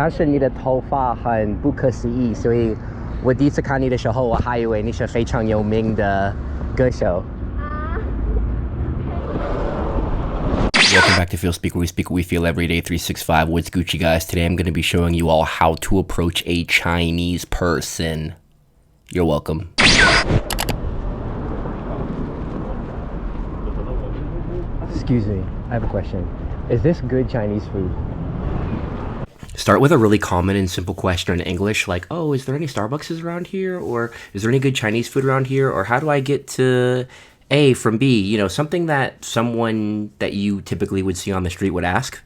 当时你的头发很不可思议，所以我第一次看你的时候，我还以为你是非常有名的歌手。Welcome back to feelspeak, where we speak what we feel every day, 365. What's Gucci, guys? Today I'm going to be showing you all how to approach a Chinese person. You're welcome. Excuse me, I have a question. Is this good Chinese food? Start with a really common and simple question in English, like, oh, is there any Starbucks around here? Or is there any good Chinese food around here? Or how do I get to A from B? You know, something that someone that you typically would see on the street would ask.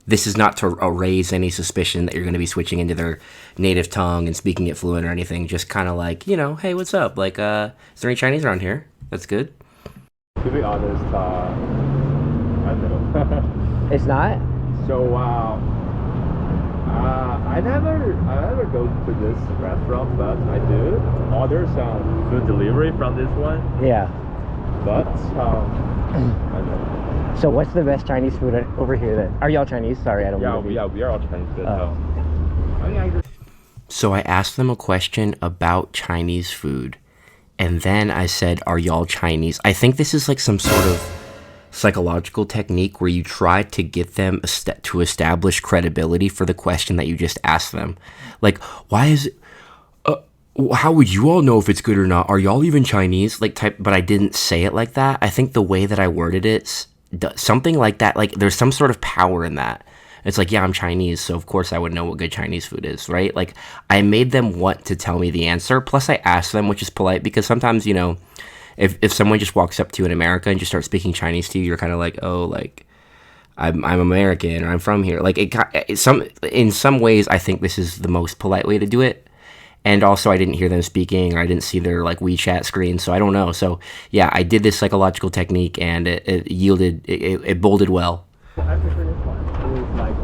This is not to raise any suspicion that you're going to be switching into their native tongue and speaking it fluent or anything. Just kind of like, you know, hey, what's up? Like, is there any Chinese around here? That's good. To be honest, I don't know. It's not? So, I never go to this restaurant, but I do order some food delivery from this one. Yeah. But I don't know. So what's the best Chinese food over here then? Are y'all Chinese? Sorry, I don't know. Yeah, we are all Chinese. But, So I asked them a question about Chinese food, and then I said, are y'all Chinese? I think this is like some sort of psychological technique where you try to get them to establish credibility for the question that you just asked them. Like, why is it, how would you all know if it's good or not? Are y'all even Chinese? Like but I didn't say it like that. I think the way that I worded it, something like that, like there's some sort of power in that. It's like, yeah, I'm Chinese, so of course I would know what good Chinese food is, right? Like, I made them want to tell me the answer, plus I asked them, which is polite, because sometimes, you know, if someone just walks up to you in America and just starts speaking Chinese to you, you're kind of like, oh, like, I'm American, or I'm from here. Like, in some ways, I think this is the most polite way to do it. And also, I didn't hear them speaking, or I didn't see their, like, WeChat screen, so I don't know. So, yeah, I did this psychological technique, and it yielded, it boded well. I prefer this one. It's like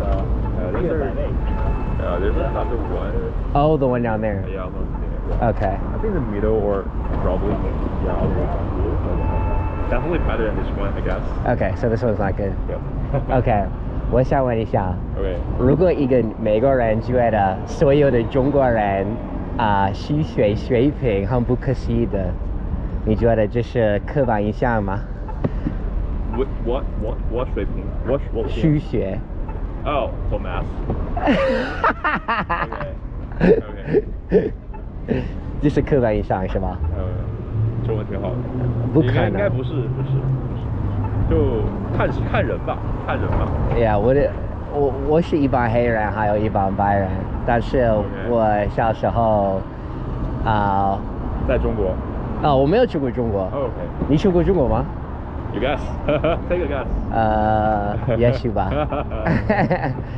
there's another one. Oh, the one down there. Yeah, yeah. Okay. I think the middle, or probably definitely better than this one, I guess. Okay, so this one's not good. Yeah. Okay. 我想问一下 Okay. 如果一个美国人觉得所有的中国人吸血水平很不可思议的，你觉得这是刻板印象吗？ What shaping? What 虚血。 Oh, so math. Okay. 这是刻板印象是吧？中文挺好的。不可能。应该不是，就看人吧。Yeah， 我是一般黑人，还有一般白人，但是我小时候在中国。我没有去过中国。OK。你去过中国吗？ You guess. Take a guess. 也许吧。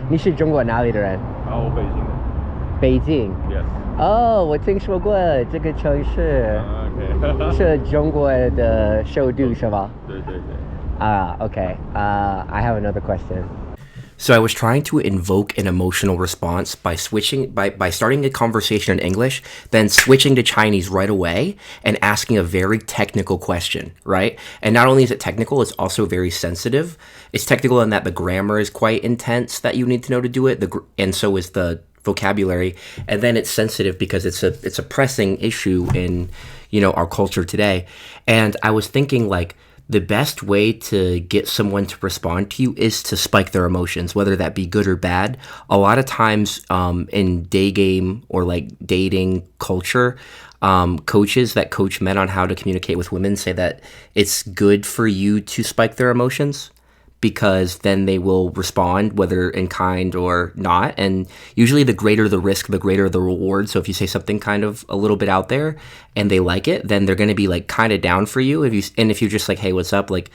你是中国哪里的人？我北京的。北京。Yes. 哦，我听说过这个城市。OK。是中国的首都是吧？对。Okay. I have another question. So I was trying to invoke an emotional response by starting a conversation in English, then switching to Chinese right away and asking a very technical question, right? And not only is it technical, it's also very sensitive. It's technical in that the grammar is quite intense that you need to know to do it, and so is the vocabulary. And then it's sensitive because it's a pressing issue in, you know, our culture today. And I was thinking, like, the best way to get someone to respond to you is to spike their emotions, whether that be good or bad. A lot of times in day game or like dating culture, coaches that coach men on how to communicate with women say that it's good for you to spike their emotions, because then they will respond, whether in kind or not. And usually the greater the risk, the greater the reward. So if you say something kind of a little bit out there and they like it, then they're going to be like kind of down for you. If you're just like, hey, what's up? Like,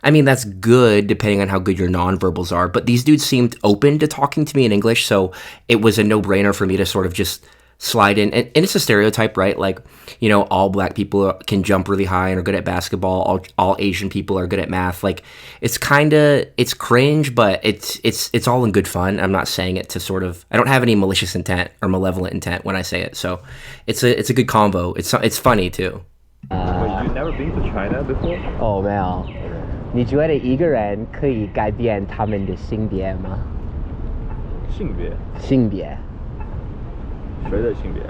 I mean, that's good depending on how good your nonverbals are. But these dudes seemed open to talking to me in English. So it was a no-brainer for me to sort of just slide in. And it's a stereotype, right? Like, you know, all black people can jump really high and are good at basketball. All Asian people are good at math. Like, it's cringe, but it's all in good fun. I'm not saying it to sort of, I don't have any malicious intent or malevolent intent when I say it. So it's a good combo. It's funny too. But you've never been to China before? 哦，没有。你觉得一个人可以改变他们的性别吗？性别？性别。谁的性别？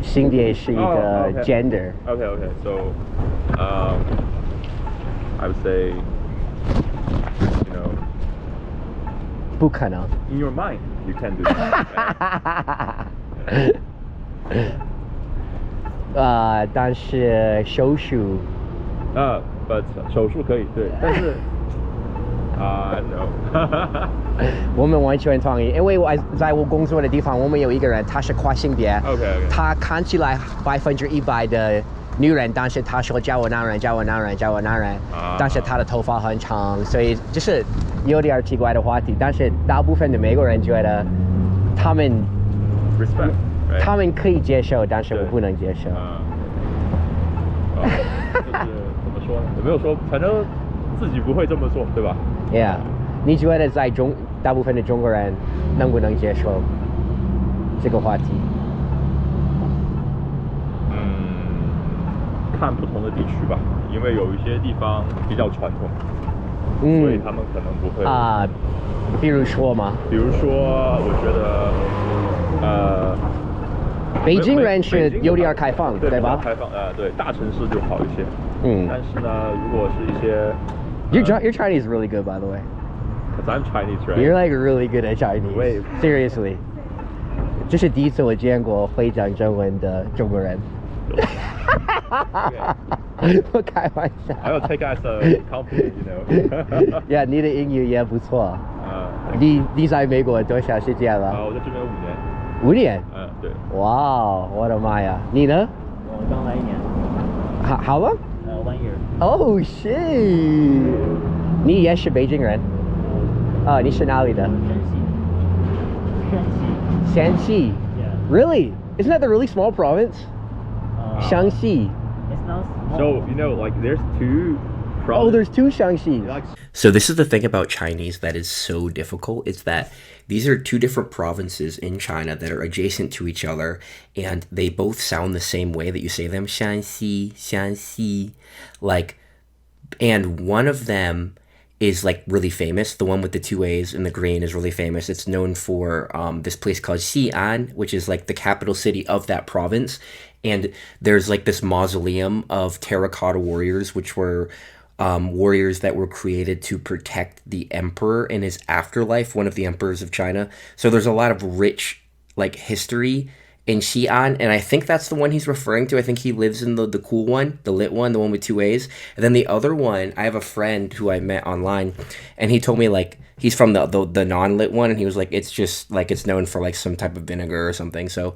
性别是一个 okay. gender. Okay. So, I would say, you know, 不可能。 in your mind, you can do that. 但是手术but 手术可以，对，但是no. 我们完全同意，因为在我工作的地方，我们有一个人，他是跨性别。Okay. 他看起来100%的女人，但是他说叫我男人，但是他的头发很长，所以就是有点奇怪的话题。但是大部分的美国人觉得他们 respect， right? 他们可以接受，但是我不能接受。就是怎么说呢？有没有说，反正自己不会这么做，对吧 Yeah， 你觉得在大部分的中国人能不能接受这个话题？看不同的地区吧，因为有一些地方比较传统，所以他们可能不会比如说吗？比如说，我觉得北京人是有点开放，对吧？开放，对，大城市就好一些。但是呢，如果是一些Your Chinese is really good, by the way. Because I'm Chinese, right? You're like really good at Chinese. Wait. Seriously. 这是第一次我见过会讲中文的中国人。我开玩笑。I will take as a compliment, you know. Yeah， 你的英语也不错。你在美国多长时间了？我在这边5年。5年？对。哇，我的妈呀！你呢？我刚来1年。好了1 year。Oh shit！ 你也是北京人？你是哪里的？山西。Yeah. Really? Isn't that the really small province? 湘西。 It's not small. So, you know, like there's two provinces. Oh, there's 2 Shaanxi. So this is the thing about Chinese that is so difficult, is that these are 2 different provinces in China that are adjacent to each other, and they both sound the same way that you say them, Shanxi, Shanxi, like, and one of them is like really famous. The one with the 2 A's in the green is really famous. It's known for this place called Xi'an, which is like the capital city of that province. And there's like this mausoleum of terracotta warriors, which were warriors that were created to protect the emperor in his afterlife, one of the emperors of China. So there's a lot of rich like history in Xi'an, and I think that's the one he's referring to. I think he lives in the cool one, the lit one, the one with 2 A's. And then the other one, I have a friend who I met online, and he told me like he's from the non-lit one, and he was like, it's just like it's known for like some type of vinegar or something. So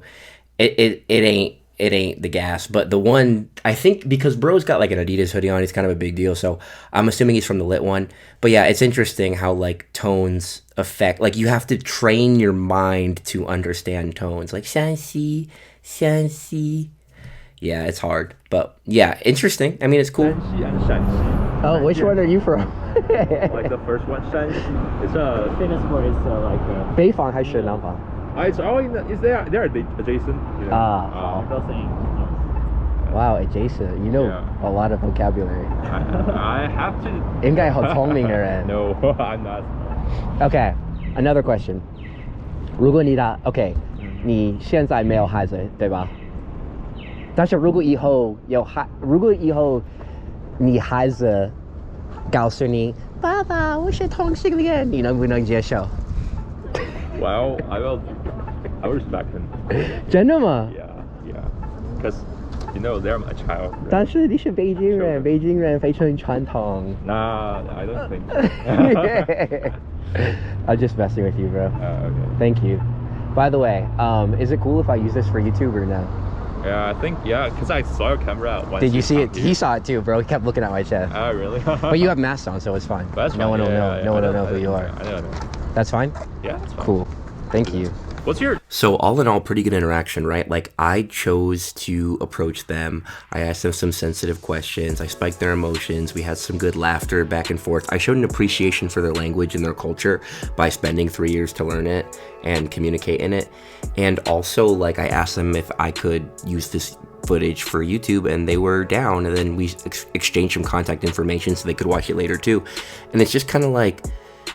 it ain't the gas. But the one, I think because bro's got like an Adidas hoodie on, he's kind of a big deal. So I'm assuming he's from the lit one. But yeah, it's interesting how like tones affect, like you have to train your mind to understand tones. Like Shanxi, Shanxi. Yeah, it's hard. But yeah, interesting. I mean, it's cool. Shanxi and Shanxi. Oh, which one are you from? Like the first one, Shanxi. It's a famous for its like 北方还是南方？ it's all in the, is there they're adjacent, you know. both things. Wow, adjacent. You know Yeah. a lot of vocabulary. I have to. 应该很聪明的人。 No, I'm not. Okay, another question. 如果你OK, 你现在没有孩子，对吧？但是如果以后你孩子告诉你，爸爸，我是同性恋，你能不能接受？ Well, I will respect him. 真的吗？ Yeah. Because, you know, they're my child. Right? 但是你是北京人，北京人非常传统。Nah, I don't think so. I'm just messing with you, bro. Okay. Thank you. By the way, is it cool if I use this for YouTube or no? Yeah, I think, because I saw your camera once. Did you see it? talked to He saw it too, bro. He kept looking at my chest. Oh, really? But you have masks on, so it's fine. But that's no fine. one will know. Yeah, No one will I know who you are. I know. That's fine? Yeah, that's fine. Cool. Thank you. What's your... So all in all, pretty good interaction, right? Like I chose to approach them. I asked them some sensitive questions. I spiked their emotions. We had some good laughter back and forth. I showed an appreciation for their language and their culture by spending 3 years to learn it and communicate in it. And also, like, I asked them if I could use this footage for YouTube, and they were down. And then we exchanged some contact information so they could watch it later too. And it's just kind of like,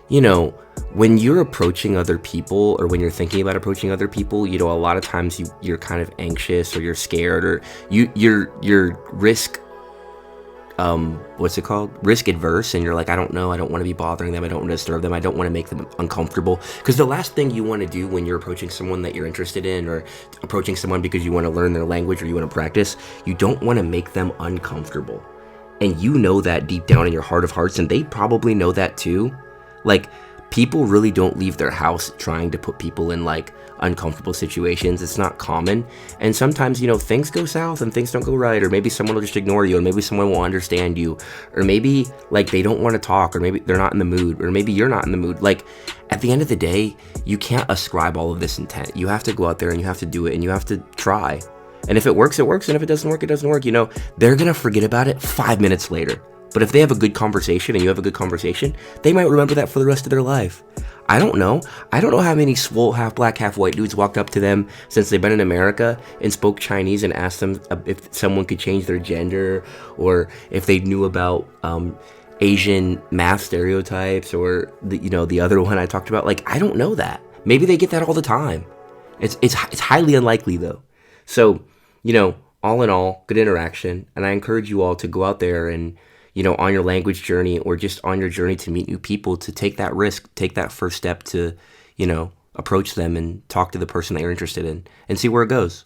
you know, when you're approaching other people or when you're thinking about approaching other people, you know, a lot of times you're kind of anxious or you're scared or you're risk what's it called? Risk adverse, and you're like, I don't know, I don't want to be bothering them, I don't want to disturb them, I don't want to make them uncomfortable. Because the last thing you want to do when you're approaching someone that you're interested in or approaching someone because you want to learn their language or you want to practice, you don't want to make them uncomfortable. And you know that deep down in your heart of hearts, and they probably know that too. Like, people really don't leave their house trying to put people in like uncomfortable situations. It's not common. And sometimes, you know, things go south and things don't go right, or maybe someone will just ignore you, or maybe someone won't understand you, or maybe like they don't want to talk, or maybe they're not in the mood, or maybe you're not in the mood. Like, at the end of the day, you can't ascribe all of this intent. You have to go out there and you have to do it and you have to try. And if it works, it works. And if it doesn't work, it doesn't work. You know, they're going to forget about it 5 minutes later. But if they have a good conversation and you have a good conversation, they might remember that for the rest of their life. I don't know. I don't know how many swole, half black, half white dudes walked up to them since they've been in America and spoke Chinese and asked them if someone could change their gender, or if they knew about Asian math stereotypes, or the other one I talked about. Like, I don't know that. Maybe they get that all the time. It's highly unlikely though. So, you know, all in all, good interaction. And I encourage you all to go out there and, you know, on your language journey or just on your journey to meet new people, to take that risk, take that first step to, you know, approach them and talk to the person that you're interested in and see where it goes.